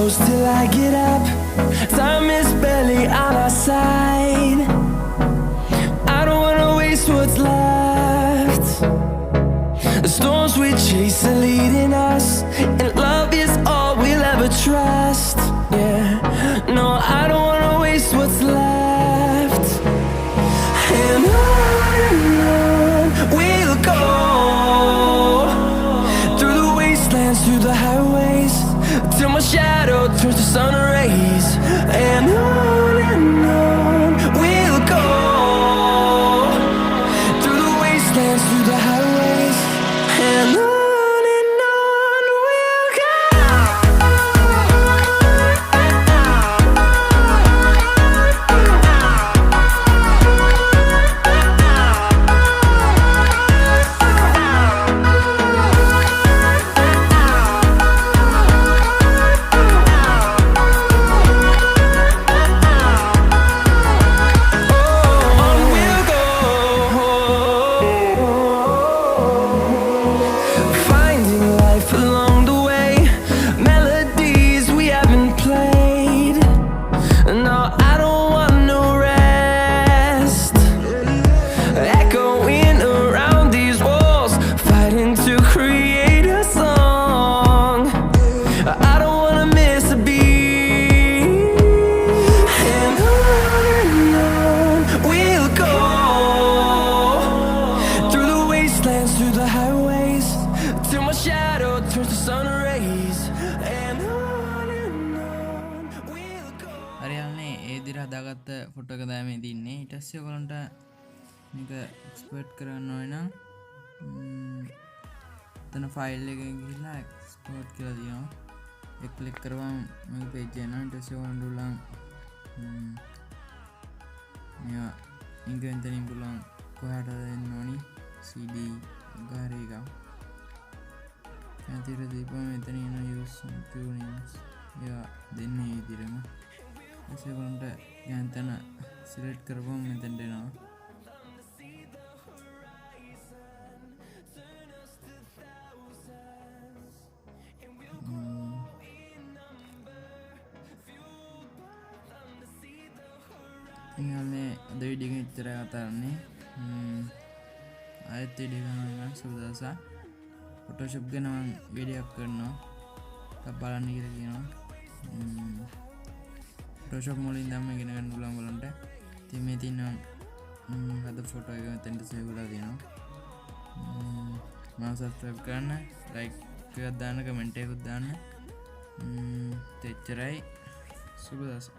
close till I get up. Time is barely on our side. I don't wanna waste what's left. The storms we chase are leading us, and love is all we'll ever trust. Yeah, no, I don't wanna waste what's left. And on we'll go, through the wastelands, through the highways, till my shadow turns to sun rays. And on we'll go, through the wastelands, through the highways, and on we'll go. Finding life along the way, melodies we haven't played. No, I don't want no rest. Echoing around these walls, fighting to create a song. I don't wanna miss a beat. And on we'll go, through the wastelands, through the highways, till my shadow turns to sun rays. And on we'll go. හරි යන්නේ ඒ විදිහට හදාගත්ත photo එක තමයි මේ තින්නේ. ඊට පස්සේ ඔයගලන්ට මේක එක්ස්පෝර්ට් කරන්න ඕන නම් එතන ෆයිල් එකේ ගිහිල්ලා එක්ස්පෝර්ට් කියලා දිනවා. ඒක ක්ලික් කරවම මේක පේජ් එක එනවා. ඊට පස්සේ ඔයගලන්ට උලන් මෙයා ඉංග්‍රීසියෙන් තනින් පුළුවන් කොහාට දෙන්න ඕනි CD ගාරේ එක. ඇතිර දීපම මෙතන එන use tunings යා දෙන්නේ මේ විදිහටම. ඊටසේ ඔයගලන්ට යන්තන සිලෙක්ට් කරපුවම මෙතනට එනවා. ඉතින් අද වීඩියෝ එක ඉතරයි කතා කරන්නේ. ආයෙත් වීඩියෝ ගන්න සුබදවසක්. ෆොටෝෂොප් ගැන මම වීඩියෝ එකක් කරනවා. එකක් බලන්න කියලා කියනවා. ෆොටෝෂොප් මුලින් ඉඳන්ම ඉගෙන ගන්න පුළුවන් ඔයගලන්ට. ඉතින් මේ තියෙන අද ෆොටෝ එක මෙතෙන්ට සේව් කරලා තියෙනවා. මම සබ්ස්ක්‍රයිබ් කරන්න, ලයික් එකක් දාන්න, කමෙන්ට් එකක් දාන්න. එච්චරයි. සුබ දවසක්.